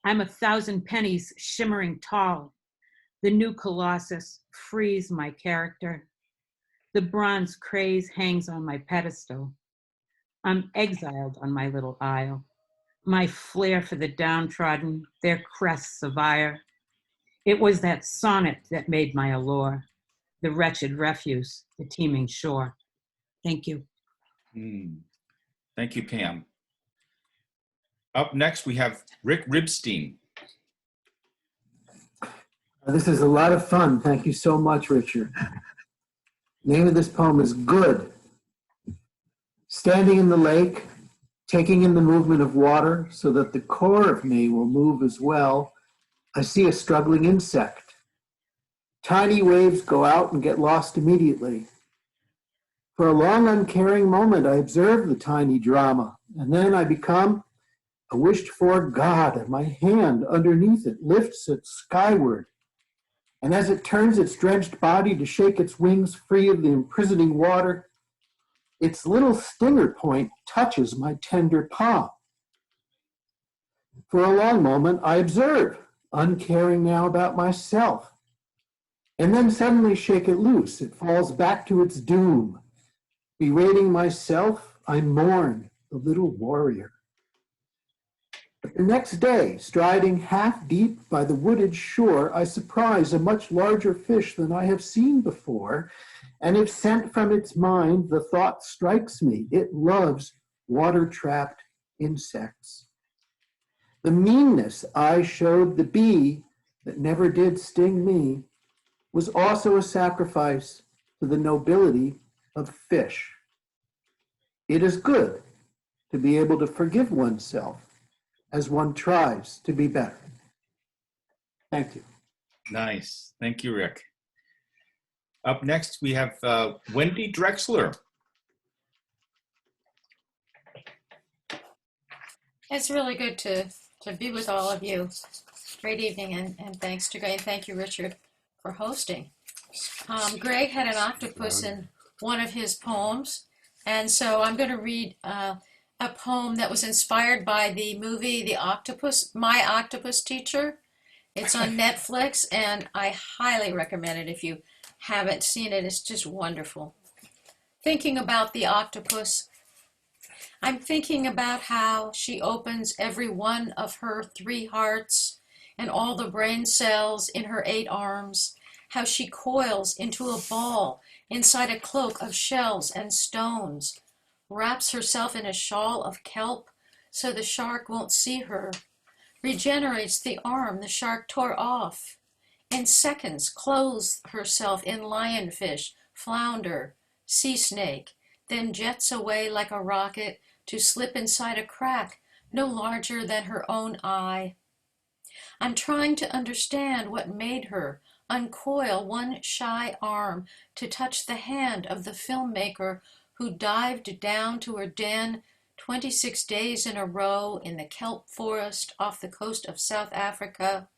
I'm 1,000 pennies shimmering tall. The new colossus frees my character. The bronze craze hangs on my pedestal. I'm exiled on my little isle. My flair for the downtrodden, their crests of ire. It was that sonnet that made my allure, the wretched refuse, the teeming shore. Thank you.
Thank you, Pam. Up next, we have Rick Ribstein.
This is a lot of fun. Thank you so much, Richard. Name of this poem is Good. Standing in the lake, taking in the movement of water so that the core of me will move as well, I see a struggling insect. Tiny waves go out and get lost immediately. For a long, uncaring moment, I observe the tiny drama, and then I become a wished-for God, and my hand underneath it lifts it skyward. And as it turns its drenched body to shake its wings free of the imprisoning water, its little stinger point touches my tender palm. For a long moment, I observe, uncaring now about myself, and then suddenly shake it loose. It falls back to its doom. Berating myself, I mourn the little warrior. But the next day, striding half deep by the wooded shore, I surprise a much larger fish than I have seen before, and if sent from its mind, the thought strikes me. It loves water-trapped insects. The meanness I showed the bee that never did sting me was also a sacrifice to the nobility of fish. It is good to be able to forgive oneself as one tries to be better. Thank you.
Nice. Thank you, Rick. Up next, we have Wendy Drexler.
It's really good to be with all of you. Great evening, and thanks to Greg, and thank you, Richard, for hosting. Greg had an octopus in one of his poems, and so I'm going to read a poem that was inspired by the movie The Octopus, My Octopus Teacher. It's on Netflix, and I highly recommend it if you haven't seen it. It's just wonderful. Thinking about the octopus, I'm thinking about how she opens every one of her 3 hearts and all the brain cells in her 8 arms, how she coils into a ball inside a cloak of shells and stones, wraps herself in a shawl of kelp so the shark won't see her, regenerates the arm the shark tore off, in seconds clothes herself in lionfish, flounder, sea snake, then jets away like a rocket to slip inside a crack no larger than her own eye. I'm trying to understand what made her uncoil one shy arm to touch the hand of the filmmaker who dived down to her den 26 days in a row in the kelp forest off the coast of South Africa,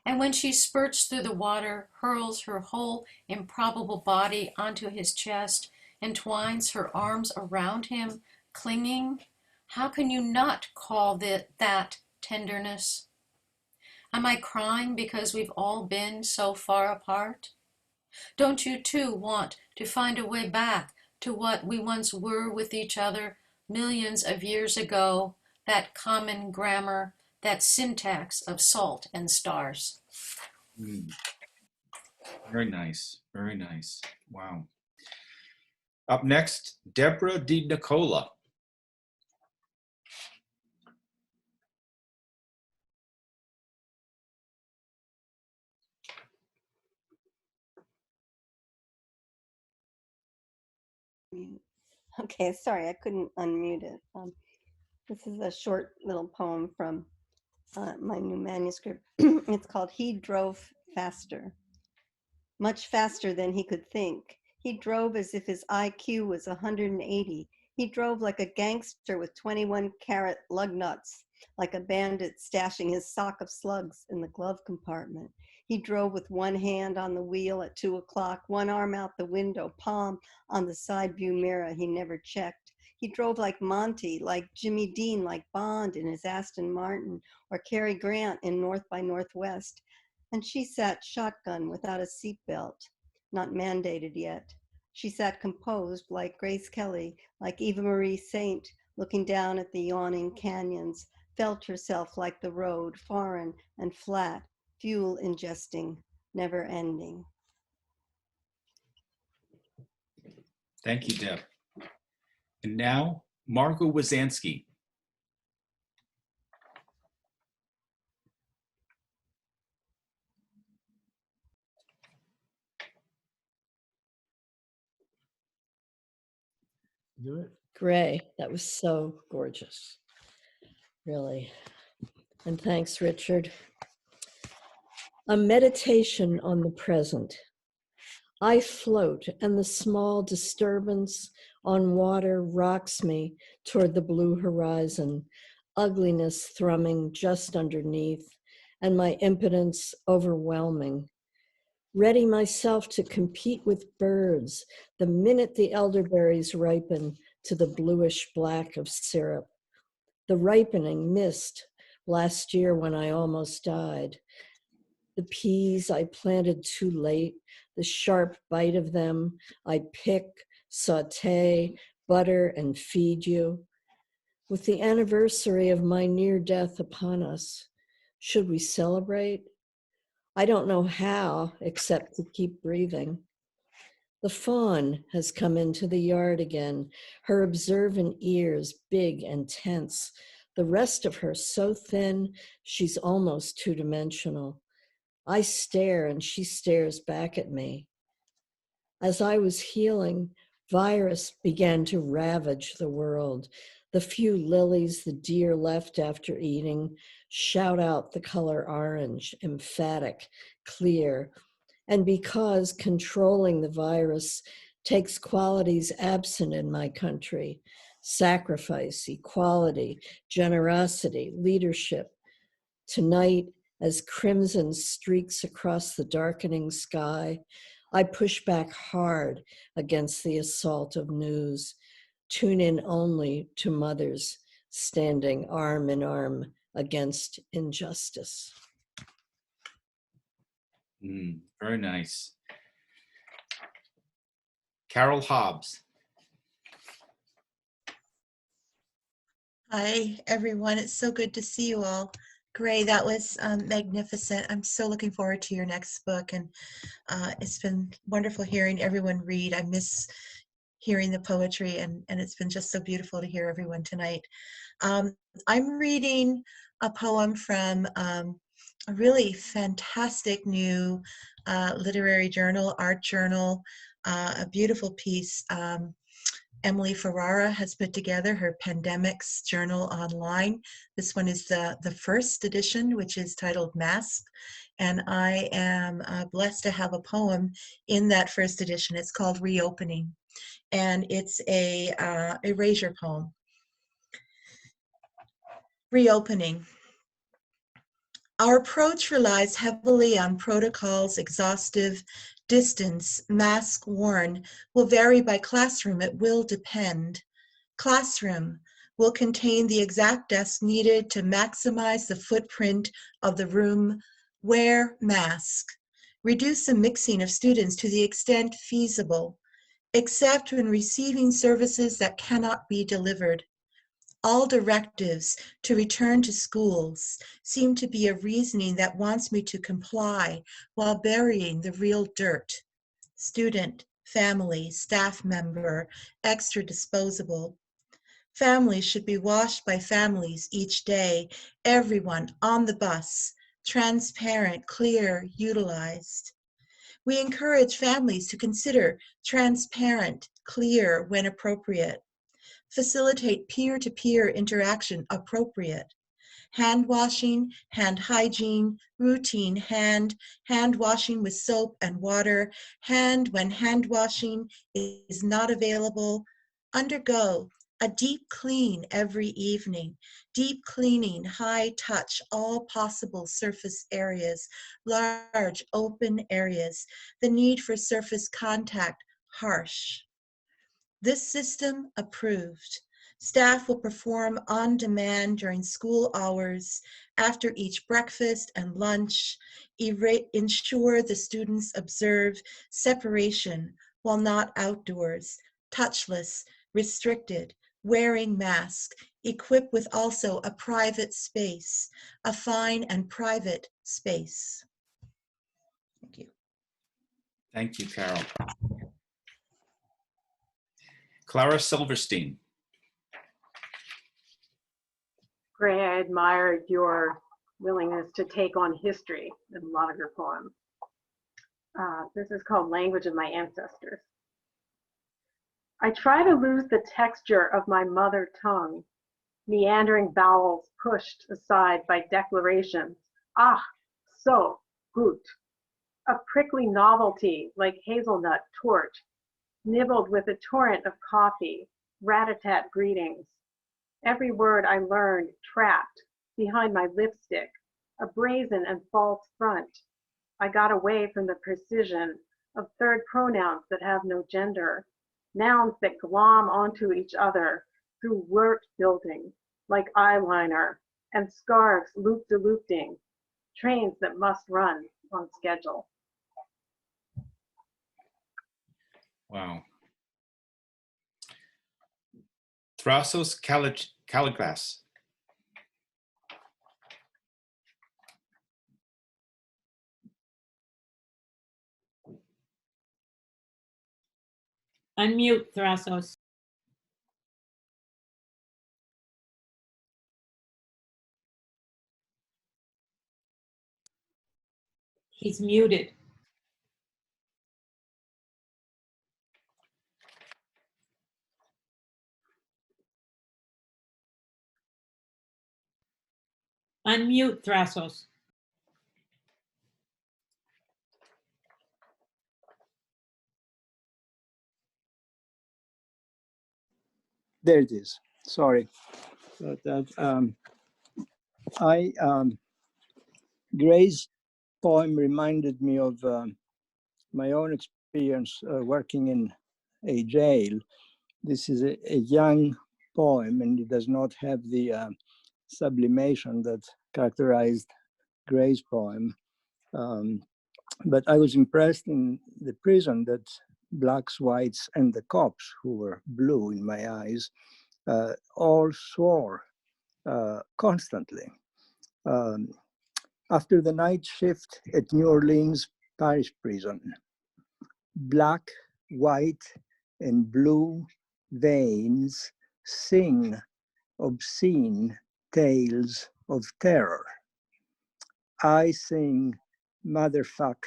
and when she spurts through the water, hurls her whole improbable body onto his chest, and twines her arms around him, clinging. How can you not call that tenderness? Am I crying because we've all been so far apart? Don't you too want to find a way back to what we once were with each other millions of years ago, that common grammar, that syntax of salt and stars?
Very nice. Very nice. Wow. Up next, Deborah Di Nicola.
Okay, sorry, I couldn't unmute it. This is a short little poem from my new manuscript. It's called He Drove Faster. Much faster than he could think. He drove as if his IQ was 180. He drove like a gangster with 21-carat lug nuts, like a bandit stashing his sock of slugs in the glove compartment. He drove with one hand on the wheel at 2 o'clock, one arm out the window, palm on the side view mirror he never checked. He drove like Monty, like Jimmy Dean, like Bond in his Aston Martin, or Cary Grant in North by Northwest. And she sat shotgun without a seatbelt, not mandated yet. She sat composed like Grace Kelly, like Eva Marie Saint, looking down at the yawning canyons, felt herself like the road, foreign and flat, fuel ingesting, never ending.
Thank you, Deb. And now, Margot Wazansky.
do it.
Gray, that was so gorgeous, really. And thanks, Richard. A meditation on the present. I float, and the small disturbance on water rocks me toward the blue horizon, ugliness thrumming just underneath, and my impotence overwhelming. Ready myself to compete with birds the minute the elderberries ripen to the bluish black of syrup. The ripening missed last year when I almost died. The peas I planted too late, the sharp bite of them, I pick, saute, butter, and feed you. With the anniversary of my near death upon us, should we celebrate? I don't know how, except to keep breathing. The fawn has come into the yard again, her observant ears big and tense, the rest of her so thin she's almost two-dimensional. I stare and she stares back at me. As I was healing, virus began to ravage the world. The few lilies the deer left after eating shout out the color orange, emphatic, clear. And because controlling the virus takes qualities absent in my country, sacrifice, equality, generosity, leadership, tonight, as crimson streaks across the darkening sky, I push back hard against the assault of news. Tune in only to mothers standing arm in arm against injustice.
Very nice. Carol Hobbs.
Hi, everyone. It's so good to see you all. Gray, that was magnificent. I'm so looking forward to your next book, and it's been wonderful hearing everyone read. I miss hearing the poetry, and it's been just so beautiful to hear everyone tonight. I'm reading a poem from a really fantastic new literary journal, art journal, a beautiful piece. Emily Ferrara has put together her Pandemics Journal online. This one is the first edition, which is titled Mask. And I am blessed to have a poem in that first edition. It's called Reopening. And it's a erasure poem. Reopening. Our approach relies heavily on protocols, exhaustive, distance, mask worn, will vary by classroom, it will depend. Classroom will contain the exact desk needed to maximize the footprint of the room. Wear mask. Reduce the mixing of students to the extent feasible, except when receiving services that cannot be delivered. All directives to return to schools seem to be a reasoning that wants me to comply while burying the real dirt. Student, family, staff member, extra disposable. Families should be washed by families each day, everyone on the bus, transparent, clear, utilized. We encourage families to consider transparent, clear when appropriate. Facilitate peer-to-peer interaction appropriate. Hand washing, hand hygiene, routine hand washing with soap and water, hand when hand washing is not available. Undergo a deep clean every evening. Deep cleaning, high touch, all possible surface areas, large open areas. The need for surface contact, harsh. This system approved. Staff will perform on demand during school hours, after each breakfast and lunch, ensure the students observe separation while not outdoors, touchless, restricted, wearing mask, equipped with also a private space, a fine and private space. Thank you.
Thank you, Carol. Clara Silverstein.
Gray, I admired your willingness to take on history in a lot of your poems. This is called Language of My Ancestors. I try to lose the texture of my mother tongue, meandering vowels pushed aside by declarations. Ah, so, gut. A prickly novelty like hazelnut torte, nibbled with a torrent of coffee, rat-a-tat greetings. Every word I learned trapped behind my lipstick, a brazen and false front. I got away from the precision of third pronouns that have no gender, nouns that glom onto each other through word building, like eyeliner, and scarves loop-de-looping, trains that must run on schedule.
Wow. Thrassos Caliglas.
Unmute, Thrassos. He's muted. Unmute, Thrassos.
There it is. Sorry. But Gray's poem reminded me of my own experience working in a jail. This is a young poem, and it does not have the sublimation that characterized Gray's poem. But I was impressed in the prison that blacks, whites, and the cops, who were blue in my eyes, all swore constantly. After the night shift at New Orleans Parish Prison, black, white, and blue veins sing obscene tales of terror. I sing, motherfuck,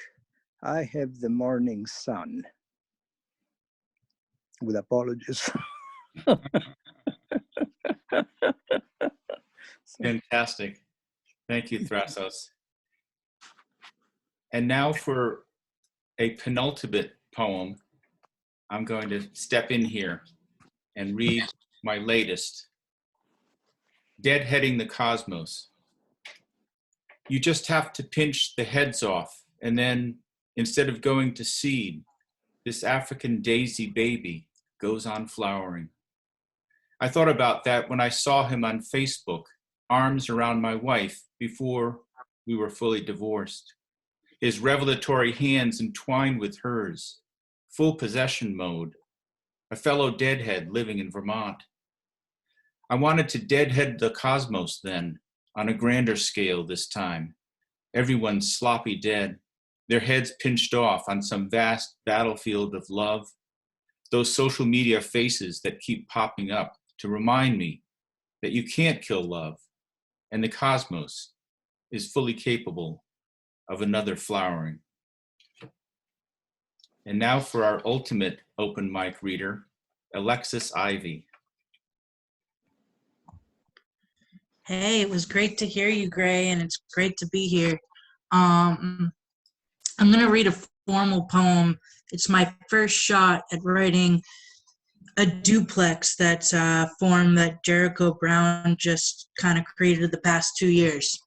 I have the morning sun. With apologies.
Fantastic. Thank you, Thrassos. And now for a penultimate poem, I'm going to step in here and read my latest, Deadheading the Cosmos. You just have to pinch the heads off, and then instead of going to seed, this African daisy baby goes on flowering. I thought about that when I saw him on Facebook, arms around my wife before we were fully divorced. His revelatory hands entwined with hers, full possession mode, a fellow deadhead living in Vermont. I wanted to deadhead the cosmos then, on a grander scale this time. Everyone's sloppy dead, their heads pinched off on some vast battlefield of love. Those social media faces that keep popping up to remind me that you can't kill love, and the cosmos is fully capable of another flowering. And now for our ultimate open mic reader, Alexis Ivy.
Hey, it was great to hear you, Gray, and it's great to be here. I'm going to read a formal poem. It's my first shot at writing a duplex that's a form that Jericho Brown just kind of created the past 2 years.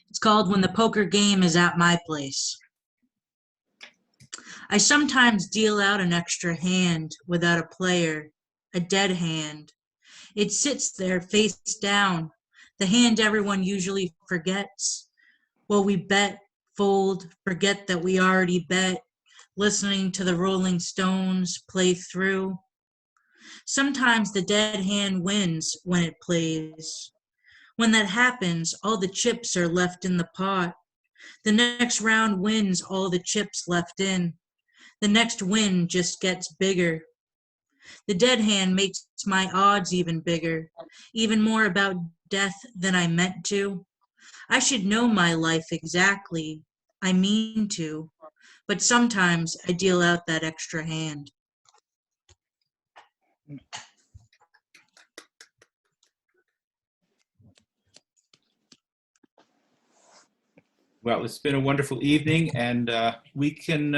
It's called When the Poker Game is at My Place. I sometimes deal out an extra hand without a player, a dead hand. It sits there face down, the hand everyone usually forgets. Well, we bet, fold, forget that we already bet, listening to the Rolling Stones play through. Sometimes the dead hand wins when it plays. When that happens, all the chips are left in the pot. The next round wins all the chips left in. The next win just gets bigger. The dead hand makes my odds even bigger, even more about death than I meant to. I should know my life exactly. I mean to. But sometimes I deal out that extra hand.
Well, it's been a wonderful evening, and we can,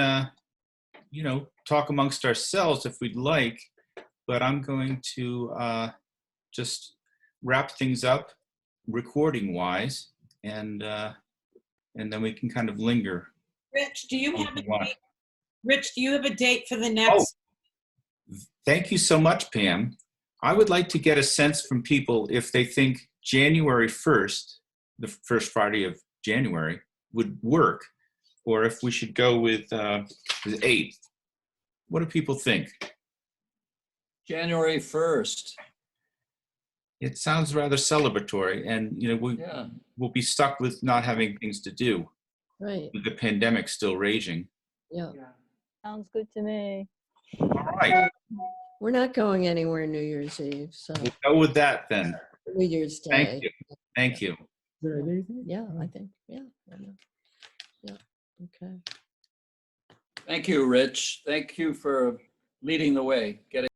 talk amongst ourselves if we'd like, but I'm going to just wrap things up recording-wise, and then we can kind of linger.
Rich, do you
if
have
you
a
want.
date? Rich, do you have a date for the
Oh,
next?
thank you so much, Pam. I would like to get a sense from people if they think January 1st, the first Friday of January, would work, or if we should go with the 8th. What do people think?
January 1st.
It sounds rather celebratory, and we'll be stuck with not having things to do
Right.
with the pandemic still raging.
Yeah.
Sounds good to me.
All right,
We're not going anywhere New Year's Eve, so
we'll go with that then.
New Year's Day.
Thank you. Thank you.
Yeah, I think, yeah. I know. Yeah, okay.
Thank you, Rich. Thank you for leading the way, getting